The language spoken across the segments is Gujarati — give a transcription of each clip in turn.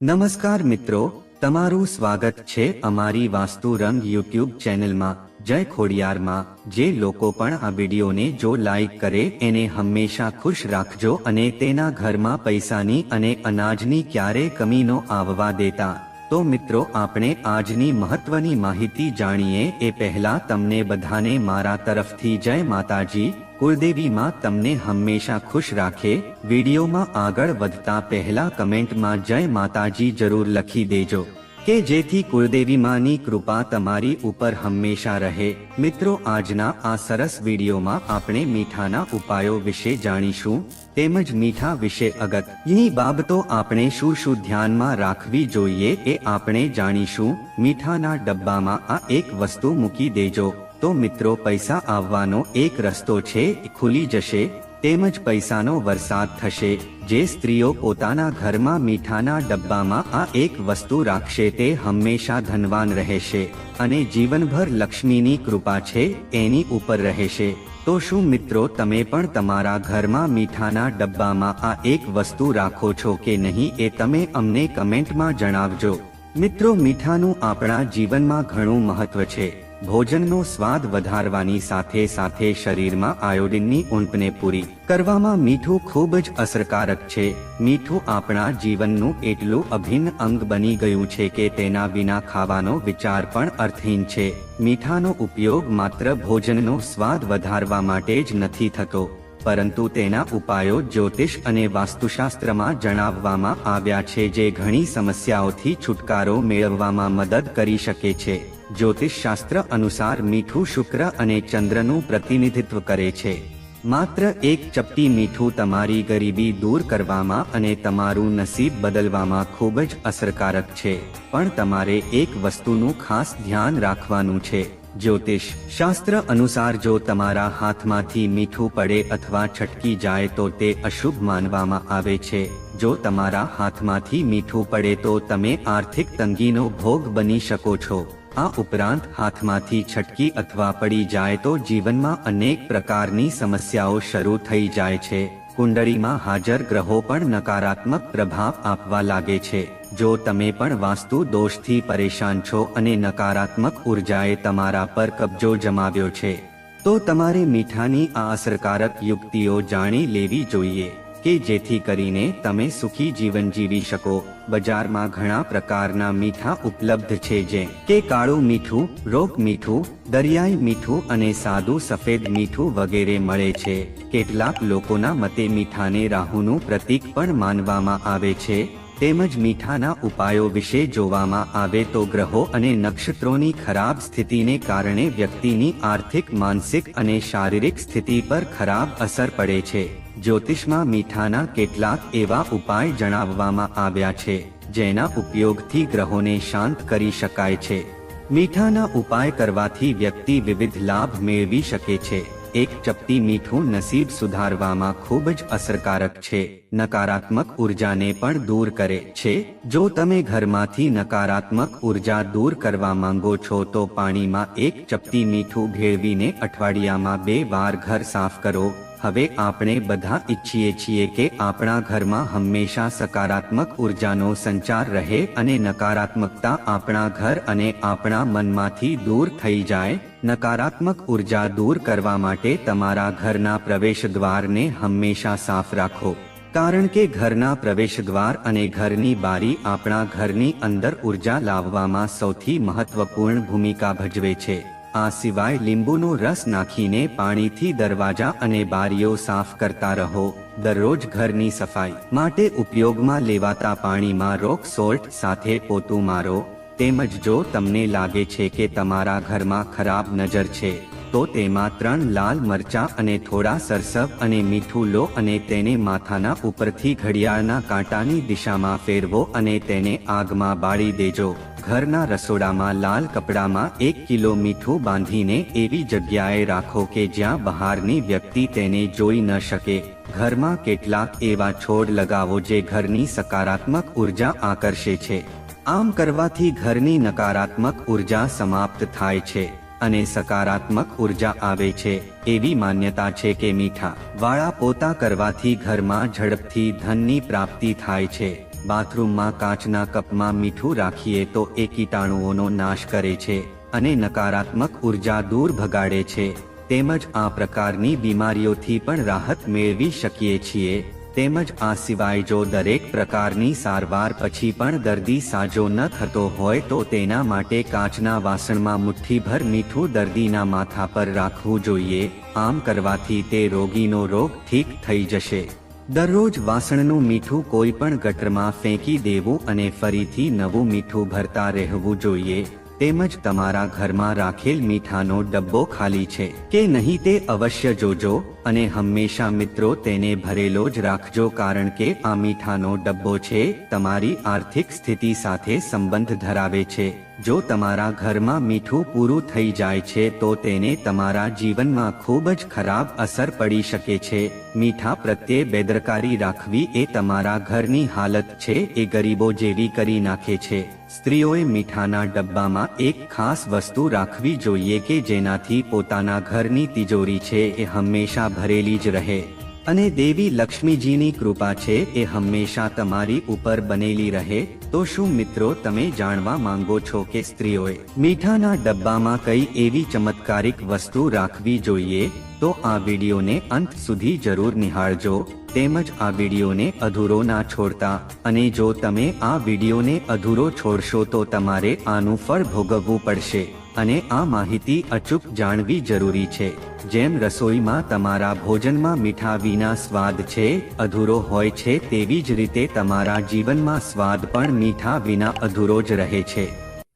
નમસ્કાર મિત્રો, તમારું સ્વાગત છે અમારી વાસ્તુ રંગ યુટ્યુબ ચેનલમાં। જય ખોડિયારમાં। જે લોકો પણ આ વિડીયોને જો લાઈક કરે એને હંમેશા ખુશ રાખજો અને તેના ઘરમાં પૈસાની અને અનાજની ક્યારે કમી ન આવવા દેતા। તો મિત્રો, આપણે આજની મહત્વની માહિતી જાણીએ એ પહેલા તમને બધાને મારા તરફથી જય માતાજી। કુળદેવી માં તમને હંમેશા ખુશ રાખે। વિડીયોમાં આગળ વધતા પહેલા કમેન્ટમાં જય માતાજી જરૂર લખી દેજો કે જેથી કુળદેવી માની કૃપા તમારી ઉપર હંમેશા રહે। મિત્રો, આજના આ સરસ વિડીયોમાં આપણે મીઠાના ઉપાયો વિશે જાણીશું, તેમજ મીઠા વિશે અગત્યની બાબતો આપણે શું ધ્યાનમાં રાખવી જોઈએ એ આપણે જાણીશું। મીઠાના ડબ્બામાં આ એક વસ્તુ મૂકી દેજો તો મિત્રો પૈસા આવવાનો એક રસ્તો છે એ ખુલી જશે, તેમજ પૈસાનો વરસાદ થશે। જે સ્ત્રીઓ પોતાના ઘરમાં મીઠાના ડબ્બામાં આ એક વસ્તુ રાખશે તે હંમેશા ધનવાન રહેશે અને જીવનભર લક્ષ્મીની કૃપા છે એની ઉપર રહેશે। તો શું મિત્રો તમે પણ તમારા ઘરમાં મીઠાના ડબ્બામાં આ એક વસ્તુ રાખો છો કે નહીં એ તમે અમને કમેન્ટમાં જણાવજો। મિત્રો, મીઠાનું આપણા જીવનમાં ઘણું મહત્વ છે। ભોજનનો સ્વાદ વધારવાની સાથે સાથે શરીરમાં આયોડિનની ઉણપને પૂરી કરવામાં મીઠું ખૂબ જ અસરકારક છે। મીઠું આપણા જીવનનું એટલું અભિન્ન અંગ બની ગયું છે કે તેના વિના ખાવાનો વિચાર પણ અર્થહીન છે। મીઠાનો ઉપયોગ માત્ર ભોજનનો સ્વાદ વધારવા માટે જ નથી થતો, પરંતુ તેના ઉપાયો જ્યોતિષ અને વાસ્તુશાસ્ત્રમાં જણાવવામાં આવ્યા છે જે ઘણી સમસ્યાઓથી છુટકારો મેળવવામાં મદદ કરી શકે છે। જ્યોતિષ શાસ્ત્ર અનુસાર મીઠું શુક્ર અને ચંદ્રનું પ્રતિનિધિત્વ કરે છે। માત્ર એક ચપટી મીઠું તમારી ગરીબી દૂર કરવામાં અને તમારું નસીબ બદલવામાં ખૂબ જ અસરકારક છે, પણ તમારે એક વસ્તુનું ખાસ ધ્યાન રાખવાનું છે। જ્યોતિષ શાસ્ત્ર અનુસાર જો તમારા હાથમાંથી મીઠું પડે અથવા છટકી જાય તો તે અશુભ માનવામાં આવે છે। જો તમારા હાથમાંથી મીઠું પડે તો તમે આર્થિક તંગીનો ભોગ બની શકો છો। આ ઉપરાંત હાથમાંથી છટકી અથવા પડી જાય તો જીવનમાં અનેક પ્રકારની સમસ્યાઓ શરૂ થઈ જાય છે। કુંડળીમાં હાજર ગ્રહો પણ નકારાત્મક પ્રભાવ આપવા લાગે છે। જો તમે પણ વાસ્તુ દોષથી પરેશાન છો અને નકારાત્મક ઉર્જાએ તમારા પર કબજો જમાવ્યો છે તો તમારે મીઠાની આ અસરકારક યુક્તિઓ જાણી લેવી જોઈએ કે જેથી કરીને તમે સુખી જીવન જીવી શકો। બજારમાં ઘણા પ્રકારના મીઠા ઉપલબ્ધ છે જેમ કે કાળું મીઠું, રોક મીઠું, દરિયાઈ મીઠું અને સાદું સફેદ મીઠું વગેરે મળે છે। કેટલાક લોકોના મતે મીઠાને રાહુનું પ્રતીક પણ માનવામાં આવે છે। તેમજ મીઠાના ઉપાયો વિશે જોવામાં આવે તો ગ્રહો અને નક્ષત્રોની ખરાબ સ્થિતિને કારણે વ્યક્તિની આર્થિક, માનસિક અને શારીરિક સ્થિતિ પર ખરાબ અસર પડે છે। જ્યોતિષમાં મીઠાના કેટલાક એવા ઉપાય જણાવવામાં આવ્યા છે જેના ઉપયોગથી ગ્રહોને શાંત કરી શકાય છે। મીઠાના ઉપાય કરવાથી વ્યક્તિ વિવિધ લાભ મેળવી શકે છે। એક ચપટી મીઠું નસીબ સુધારવામાં ખૂબ જ અસરકારક છે, નકારાત્મક ઉર્જાને પણ દૂર કરે છે। જો તમે ઘરમાંથી નકારાત્મક ઉર્જા દૂર કરવા માંગો છો તો પાણીમાં એક ચપટી મીઠું ભેળવીને અઠવાડિયામાં 2 વાર ઘર સાફ કરો। હવે આપણે બધા ઈચ્છીએ છીએ કે આપણા ઘરમાં હંમેશા સકારાત્મક ઉર્જાનો સંચાર રહે અને નકારાત્મકતા આપણા ઘર અને આપણા મનમાંથી દૂર થઈ જાય। નકારાત્મક ઉર્જા દૂર કરવા માટે તમારા ઘરના પ્રવેશદ્વારને હંમેશા સાફ રાખો, કારણ કે ઘરના પ્રવેશદ્વાર અને ઘરની બારી આપણા ઘરની અંદર ઉર્જા લાવવામાં સૌથી મહત્વપૂર્ણ ભૂમિકા ભજવે છે। આ સિવાય લીંબુનો રસ નાખીને પાણીથી દરવાજા અને બારીઓ સાફ કરતા રહો। દરરોજ ઘરની સફાઈ માટે ઉપયોગમાં લેવાતા પાણીમાં રોક સોલ્ટ સાથે પોતું મારો। તેમજ જો તમને લાગે છે કે તમારા ઘરમાં ખરાબ નજર છે તો તેમાં 3 લાલ મરચાં અને થોડા સરસવ અને મીઠું લો અને તેને માથાના ઉપરથી ઘડિયાળના કાંટાની દિશામાં ફેરવો અને તેને આગમાં બાળી દેજો। ઘરના રસોડામાં લાલ કપડામાં 1 કિલો મીઠું બાંધીને એવી જગ્યાએ રાખો કે જ્યાં બહારની વ્યક્તિ તેને જોઈ ન શકે। ઘરમાં કેટલાક એવા છોડ લગાવો જે ઘરની સકારાત્મક ઉર્જા આકર્ષે છે। આમ કરવાથી ઘરની નકારાત્મક ઉર્જા સમાપ્ત થાય છે અને સકારાત્મક ઉર્જા આવે છે। એવી માન્યતા છે કે મીઠા વાળા પોતા કરવાથી ઘરમાં ઝડપથી ધનની પ્રાપ્તિ થાય છે। બાથરૂમમાં કાચના કપમાં મીઠું રાખીએ તો એ કીટાણુઓનો નાશ કરે છે અને નકારાત્મક ઉર્જા દૂર ભગાડે છે, તેમજ આ પ્રકારની બીમારીઓથી પણ રાહત મેળવી શકીએ છીએ। તેમજ આ સિવાય જો દરેક પ્રકારની સારવાર પછી પણ દર્દી સાજો ન થતો હોય તો તેના માટે કાચના વાસણમાં મુઠ્ઠીભર મીઠું દર્દીના માથા પર રાખવું જોઈએ। આમ કરવાથી તે રોગીનો રોગ ઠીક થઈ જશે। દરરોજ વાસણનું મીઠું કોઈ પણ ગટરમાં ફેંકી દેવું અને ફરીથી નવું મીઠું ભરતા રહેવું જોઈએ। તેમજ તમારા ઘરમાં રાખેલ મીઠાનો ડબ્બો ખાલી છે કે નહીં તે અવશ્ય જોજો અને હંમેશા મિત્રો તેને ભરેલો જ રાખજો, કારણ કે આ મીઠાનો ડબ્બો છે તમારી આર્થિક સ્થિતિ સાથે સંબંધ ધરાવે છે। જો તમારા ઘરમાં મીઠું પૂરું થઈ જાય છે તો તેને તમારા જીવનમાં ખૂબ જ ખરાબ અસર પડી શકે છે। મીઠા પ્રત્યે બેદરકારી રાખવી એ તમારા ઘરની હાલત છે એ ગરીબો જેવી કરી નાખે છે। સ્ત્રીઓએ મીઠાના ડબ્બામાં એક ખાસ વસ્તુ રાખવી જોઈએ કે જેનાથી પોતાના ઘરની તિજોરી છે એ હંમેશા ભરેલી જ રહે અને દેવી લક્ષ્મીજીની કૃપા છે એ હંમેશા તમારી ઉપર બનેલી રહે। તો શું મિત્રો તમે જાણવા માંગો છો કે સ્ત્રીઓએ મીઠાના ડબ્બામાં કઈ એવી ચમત્કારિક વસ્તુ રાખવી જોઈએ? તો આ વિડીયોને અંત સુધી જરૂર નિહાળજો, તેમજ આ વિડીયોને અધૂરો ના છોડતા, અને જો તમે આ વિડીયોને અધૂરો છોડશો તો તમારે આનું ફળ ભોગવવું પડશે અને આ માહિતી અચૂક જાણવી જરૂરી છે। જેમ રસોઈમાં તમારા ભોજનમાં મીઠા વિના સ્વાદ છે અધૂરો હોય છે, તેવી જ રીતે તમારા જીવનમાં સ્વાદ પણ મીઠા વિના અધૂરો જ રહે છે,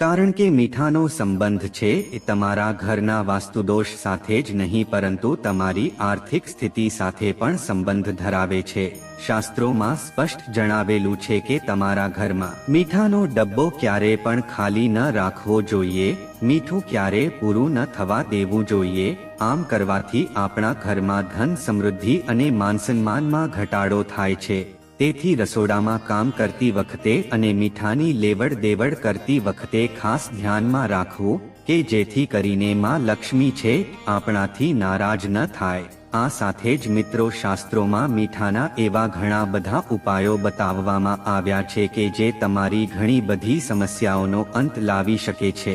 કારણ કે મીઠાનો સંબંધ છે એ તમારા ઘરના વાસ્તુદોષ સાથે જ નહીં પરંતુ તમારી આર્થિક સ્થિતિ સાથે પણ સંબંધ ધરાવે છે। શાસ્ત્રોમાં સ્પષ્ટ જણાવેલું છે કે તમારા ઘરમાં મીઠાનો ડબ્બો ક્યારે પણ ખાલી ન રાખવો જોઈએ, મીઠું ક્યારે પૂરું ન થવા દેવું જોઈએ। આમ કરવાથી આપણા ઘરમાં ધન, સમૃદ્ધિ અને માનસન્માનમાં ઘટાડો થાય છે। તેથી રસોડામાં કામ કરતી વખતે અને મીઠાની લેવડ દેવડ કરતી વખતે ખાસ ધ્યાનમાં રાખવું કે જેથી કરીને માં લક્ષ્મી છે આપણાથી નારાજ ન થાય। આ સાથે જ મિત્રો શાસ્ત્રોમાં મીઠાના એવા ઘણા બધા ઉપાયો બતાવવામાં આવ્યા છે કે જે તમારી ઘણી બધી સમસ્યાઓનો અંત લાવી શકે છે।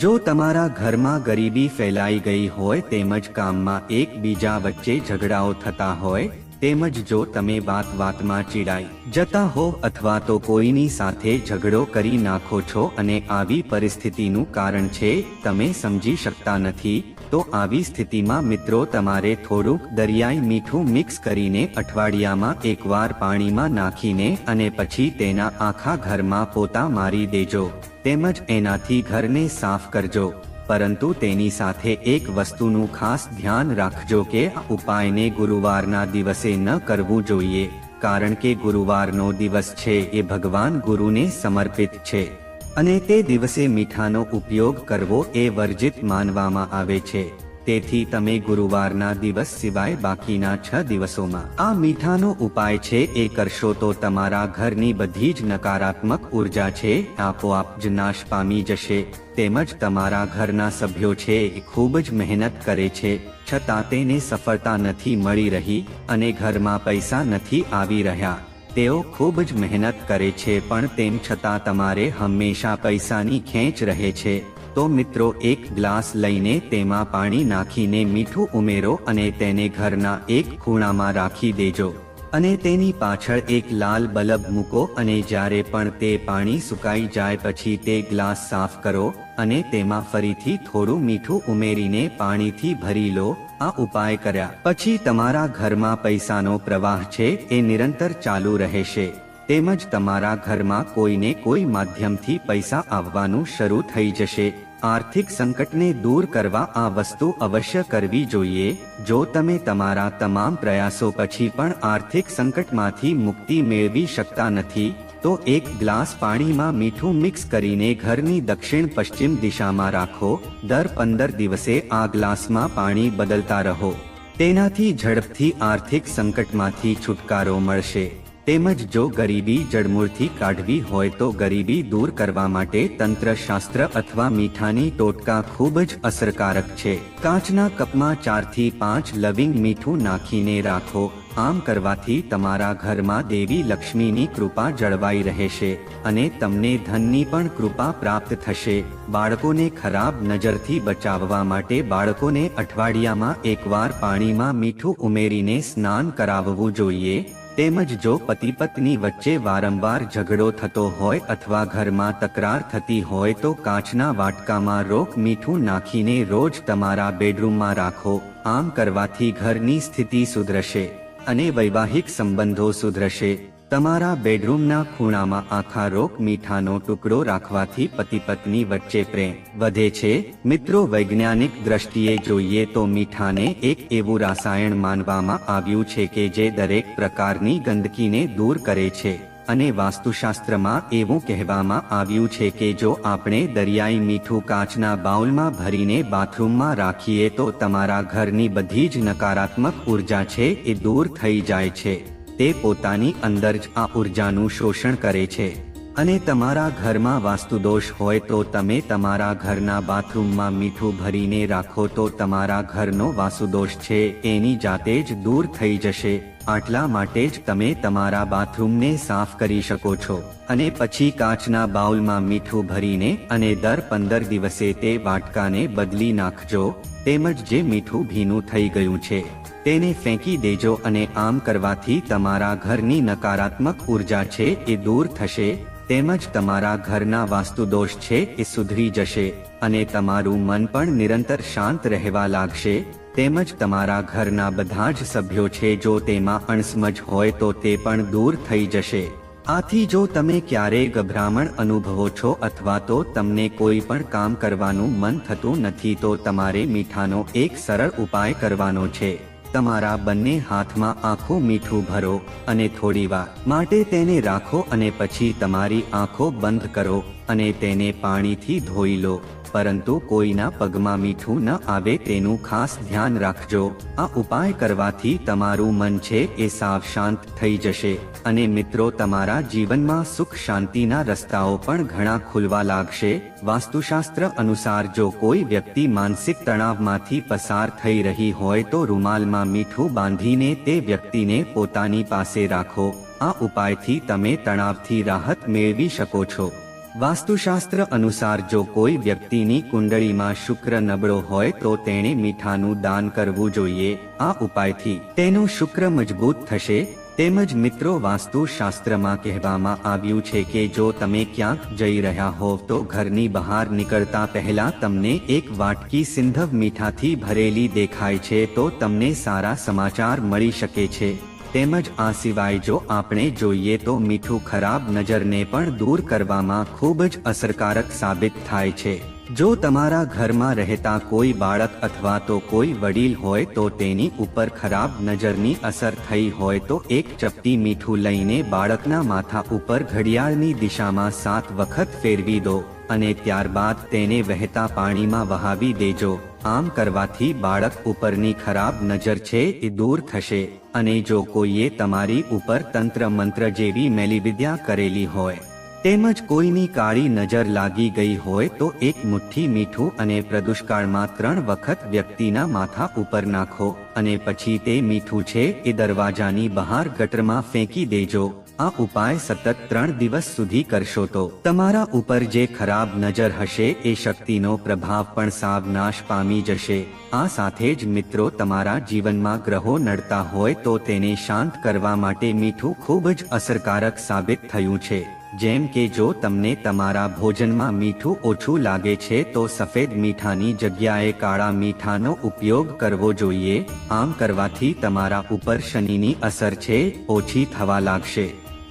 જો તમારા ઘરમાં ગરીબી ફેલાઈ ગઈ હોય, તેમજ કામમાં એકબીજા વચ્ચે ઝઘડાઓ થતા હોય, તેમજ જો તમે વાતમાં ચીડાઈ જતા હો અથવા તો કોઈની સાથે ઝઘડો કરી નાખો છો અને આવી પરિસ્થિતિનું કારણ છે તમે સમજી શકતા નથી, તો આવી સ્થિતિમાં મિત્રો તમારે થોડુંક દરિયાઈ મીઠું મિક્સ કરીને અઠવાડિયામાં એકવાર પાણીમાં નાખીને અને પછી તેના આખા ઘરમાં પોતા મારી દેજો, તેમજ એનાથી ઘરને સાફ કરજો। પરંતુ તેની સાથે એક વસ્તુનું ખાસ ધ્યાન રાખજો કે આ ઉપાયને ગુરુવારના દિવસે ન કરવું જોઈએ, કારણ કે ગુરુવારનો દિવસ છે એ ભગવાન ગુરુને સમર્પિત છે અને તે દિવસે મીઠાનો ઉપયોગ કરવો એ વર્જિત માનવામાં આવે છે। તેથી તમે ગુરુવારના દિવસ સિવાય બાકીના 6 દિવસોમાં આ મીઠાનો ઉપાય છે એ કરશો તો તમારા ઘરની બધી જ નકારાત્મક ઉર્જા છે આપોઆપ જ નાશ પામી જશે। તેમજ તમારા ઘરના સભ્યો છે એ ખૂબ જ મહેનત કરે છે છતાં તેને સફળતા નથી મળી રહી અને ઘરમાં પૈસા નથી આવી રહ્યા। તેઓ ખૂબ જ મહેનત કરે છે પણ તેમ છતાં તમારે હંમેશા પૈસાની ખેંચ રહે છે। તો મિત્રો એક ગ્લાસ લઈને તેમાં પાણી નાખીને મીઠું ઉમેરો અને તેને ઘરના એક ખૂણામાં રાખી દેજો અને તેની પાછળ એક લાલ બલ્બ મૂકો અને જ્યારે પણ તે પાણી સુકાઈ જાય પછી તે ગ્લાસ સાફ કરો અને તેમાં ફરીથી થોડું મીઠું ઉમેરીને પાણીથી ભરી લો। આ ઉપાય કર્યા પછી તમારા ઘરમાં પૈસાનો પ્રવાહ છે એ નિરંતર ચાલુ રહેશે, તેમજ તમારા ઘરમાં કોઈને કોઈ માધ્યમથી પૈસા આવવાનું શરૂ થઈ જશે। આર્થિક સંકટને દૂર કરવા આ વસ્તુ અવશ્ય કરવી જોઈએ। જો તમે તમારા તમામ પ્રયાસો પછી પણ આર્થિક સંકટમાંથી મુક્તિ મેળવી શકતા નથી તો એક ગ્લાસ પાણીમાં મીઠું મિક્સ કરીને ઘરની દક્ષિણ પશ્ચિમ દિશામાં રાખો। દર 15 દિવસે આ ગ્લાસમાં પાણી બદલતા રહો, તેનાથી ઝડપથી આર્થિક સંકટમાંથી છુટકારો મળશે। તેમજ જો ગરીબી જડમૂળથી કાઢવી હોય તો ગરીબી દૂર કરવા માટે તંત્રશાસ્ત્ર અથવા મીઠાની ટોટકા ખૂબ જ અસરકારક છે। કાચના કપમાં 4 થી 5 લવિંગ મીઠું નાખીને રાખો। આમ કરવાથી તમારા ઘરમાં દેવી લક્ષ્મીની કૃપા જળવાઈ રહેશે અને તમને ધનની પણ કૃપા પ્રાપ્ત થશે. બાળકોને ખરાબ નજરથી બચાવવા માટે બાળકોને અઠવાડિયામાં એકવાર પાણીમાં મીઠું ઉમેરીને સ્નાન કરાવવું જોઈએ. તેમજ જો પતિ પત્ની વચ્ચે વારંવાર ઝઘડો થતો હોય અથવા ઘરમાં તકરાર થતી હોય તો કાચના વાટકામાં રોક મીઠું નાખીને રોજ તમારા બેડરૂમમાં રાખો. આમ કરવાથી ઘરની સ્થિતિ સુધરશે અને વૈવાહિક સંબંધો સુધરશે. તમારા બેડરૂમના ખૂણામાં આખા રોક મીઠાનો ટુકડો રાખવાથી પતિ પત્ની વચ્ચે પ્રેમ વધે છે. મિત્રો, વૈજ્ઞાનિક દ્રષ્ટિએ જોઈએ તો મીઠાને એક એવું રાસાયણ માનવામાં આવ્યું છે કે જે દરેક પ્રકારની ગંદકીને દૂર કરે છે અને વાસ્તુશાસ્ત્રમાં એવું કહેવામાં આવ્યું છે કે જો આપણે દરિયાઈ મીઠું કાચના બાઉલમાં ભરીને બાથરૂમમાં રાખીએ તો તમારા ઘરની બધી જ નકારાત્મક ઉર્જા છે એ દૂર થઈ જાય છે. તે પોતાની અંદર જ આ ઉર્જાનું શોષણ કરે છે અને તમારા ઘરમાં વાસ્તુદોષ હોય તો તમે તમારા ઘરના બાથરૂમમાં મીઠું ભરીને રાખો તો તમારા ઘરનો વાસ્તુદોષ છે એની જાતે જ દૂર થઈ જશે. આટલા માટે જ તમે તમારા બાથરૂમને સાફ કરી શકો છો અને પછી કાચના બાઉલમાં મીઠું ભરીને અને દર 15 દિવસે તે વાટકાને બદલી નાખજો. તેમજ જે મીઠું ભીનું થઈ ગયું છે તેને ફેંકી દેજો અને આમ કરવાથી તમારા ઘરની નકારાત્મક ઉર્જા છે એ દૂર થશે. તેમજ તમારા ઘરના વાસ્તુદોષ છે એ સુધરી જશે અને તમારું મન પણ નિરંતર શાંત રહેવા લાગશે. તેમજ તમારા ઘરના બધા જ સભ્યો છે જો તેમાં અણસમજ હોય તો તે પણ દૂર થઈ જશે. આથી જો તમે ક્યારેય ગભરામણ અનુભવો છો અથવા તો તમને કોઈ પણ કામ કરવાનું મન થતું નથી તો તમારે મીઠાનો એક સરળ ઉપાય કરવાનો છે. તમારા બંને હાથમાં આખું મીઠું ભરો અને થોડીવાર માટે તેને રાખો અને પછી તમારી આંખો બંધ કરો અને તેને પાણીથી ધોઈ લો. પરંતુ કોઈના પગમાં મીઠું ન આવે તેનું ખાસ ધ્યાન રાખજો. આ ઉપાય કરવાથી તમારું મન છે એ સાવ શાંત થઈ જશે અને મિત્રો, તમારા જીવનમાં સુખ શાંતિના રસ્તાઓ પણ ઘણા ખુલવા લાગશે. વાસ્તુશાસ્ત્ર અનુસાર જો કોઈ વ્યક્તિ માનસિક તણાવમાંથી પસાર થઈ રહી હોય તો રૂમાલમાં મીઠું બાંધીને તે વ્યક્તિને પોતાની પાસે રાખો. આ ઉપાયથી તમે તણાવથી રાહત મેળવી શકો છો. વાસ્તુશાસ્ત્ર અનુસાર જો કોઈ વ્યક્તિની કુંડળીમાં શુક્ર નબળો હોય તો તેણે મીઠાનું દાન કરવું જોઈએ. આ ઉપાયથી તેનો શુક્ર મજબૂત થશે. તેમજ મિત્રો, વાસ્તુશાસ્ત્રમાં કહેવામાં આવ્યું છે કે જો તમે ક્યાંક જઈ રહ્યા હોવ તો ઘરની બહાર નીકળતા પહેલા તમને એક વાટકી સિંધવ મીઠાથી ભરેલી દેખાય છે તો તમને સારા સમાચાર મળી શકે છે. તેમજ આ સિવાય જો આપણે જોઈએ તો મીઠું ખરાબ નજરને પણ દૂર કરવામાં ખૂબ જ અસરકારક સાબિત થાય છે. જો તમારા ઘરમાં રહેતા કોઈ બાળક અથવા તો કોઈ વડીલ હોય તો તેની ઉપર ખરાબ નજરની અસર થઈ હોય તો એક ચપટી મીઠું લઈને બાળકના માથા ઉપર ઘડિયાળની દિશામાં 7 વખત ફેરવી દો અને ત્યારબાદ તેને વહેતા પાણીમાં વહાવી દેજો. આમ કરવાથી બાળક ઉપરની ખરાબ નજર છે એ દૂર થશે અને જો કોઈએ તમારી ઉપર તંત્ર મંત્ર જેવી મેલીવિદ્યા કરેલી હોય તેમજ કોઈની કાળી નજર લાગી ગઈ હોય તો એક મુઠ્ઠી મીઠું અને પ્રદુષ્કાળમાં 3 વખત વ્યક્તિના માથા ઉપર નાખો અને પછી તે મીઠું છે એ દરવાજાની બહાર ગટરમાં ફેંકી દેજો. આ ઉપાય સતત 3 દિવસ સુધી કરશો તો તમારા ઉપર જે ખરાબ નજર હશે એ શક્તિનો પ્રભાવ પણ સાવ નાશ પામી જશે. આ સાથે જ મિત્રો, તમારા જીવનમાં ગ્રહો નડતા હોય તો તેને શાંત કરવા માટે મીઠું ખૂબ જ અસરકારક સાબિત થયું છે. જેમ કે જો તમને તમારા ભોજનમાં મીઠું ઓછું લાગે છે તો સફેદ મીઠાની જગ્યાએ કાળા મીઠાનો ઉપયોગ કરવો જોઈએ. આમ કરવાથી તમારા ઉપર શનિની અસર છે ઓછી થવા લાગશે.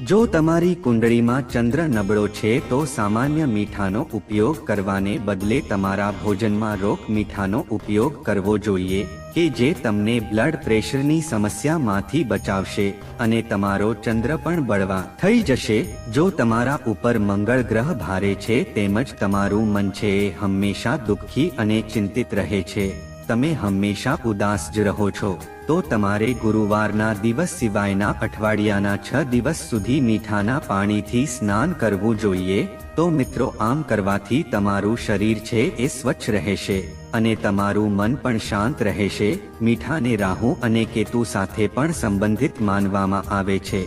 જો તમારી કુંડળીમાં ચંદ્ર નબળો છે તો સામાન્ય મીઠાનો ઉપયોગ કરવાને બદલે તમારા ભોજનમાં રોક મીઠાનો ઉપયોગ કરવો જોઈએ કે જે તમને બ્લડ પ્રેશરની સમસ્યામાંથી બચાવશે અને તમારો ચંદ્ર પણ બળવા થઈ જશે. જો તમારા ઉપર મંગળ ગ્રહ ભારે છે તેમજ તમારું મન છે એ હંમેશા દુઃખી અને ચિંતિત રહે છે, તમે હંમેશા ઉદાસ જ રહો છો, તો તમારે ગુરુવારના દિવસ સિવાયના અઠવાડિયાના 6 દિવસ સુધી મીઠાના પાણીથી સ્નાન કરવું જોઈએ। તો મિત્રો, આમ કરવાથી તમારું શરીર છે એ સ્વચ્છ રહેશે અને તમારું મન પણ શાંત રહેશે। મીઠાને રાહુ અને કેતુ સાથે પણ સંબંધિત માનવામાં આવે છે,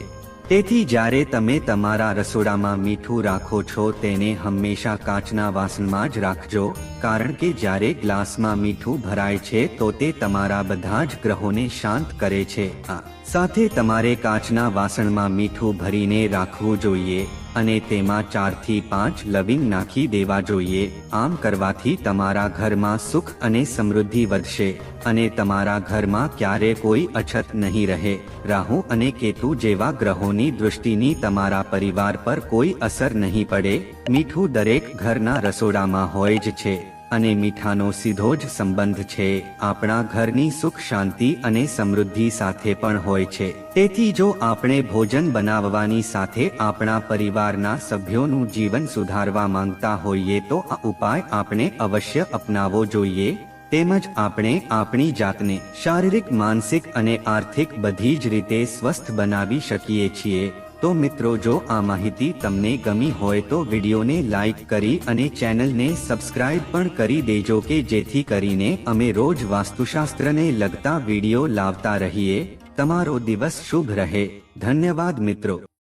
તેથી જ્યારે તમે તમારા રસોડામાં મીઠું રાખો છો તેને હંમેશા કાચના વાસણમાં જ રાખજો, કારણ કે જ્યારે ગ્લાસમાં મીઠું ભરાય છે તો તે તમારા બધા જ ગ્રહોને શાંત કરે છે। આ સાથે તમારે કાચના વાસણમાં મીઠું ભરીને રાખવું જોઈએ અને તેમાં 4 થી 5 લવિંગ નાખી દેવા જોઈએ। આમ કરવાથી તમારા ઘરમાં સુખ અને સમૃદ્ધિ વધશે અને તમારા ઘરમાં ક્યારે કોઈ અછત નહીં રહે। રાહુ અને કેતુ જેવા ગ્રહોની દૃષ્ટિની તમારા પરિવાર પર કોઈ અસર નહીં પડે। મીઠું દરેક ઘરના રસોડામાં હોય જ છે અને મીઠાનો સીધો જ સંબંધ છે આપણા ઘરની સુખ શાંતિ અને સમૃદ્ધિ સાથે પણ હોય છે। તેથી જો આપણે ભોજન બનાવવાની સાથે આપણા પરિવારના સભ્યોનું જીવન સુધારવા માંગતા હોઈએ તો આ ઉપાય આપણે અવશ્ય અપનાવવો જોઈએ। તેમજ આપણે આપણી જાતને શારીરિક, માનસિક અને આર્થિક બધી જ રીતે સ્વસ્થ બનાવી શકીએ છીએ। તો મિત્રો, જો આ માહિતી તમને ગમી હોય તો વિડીયોને લાઈક કરી અને ચેનલને સબસ્ક્રાઇબ પણ કરી દેજો કે જેથી કરીને અમે રોજ વાસ્તુશાસ્ત્રને લગતા વિડીયો લાવતા રહીએ। તમારો દિવસ શુભ રહે। ધન્યવાદ મિત્રો।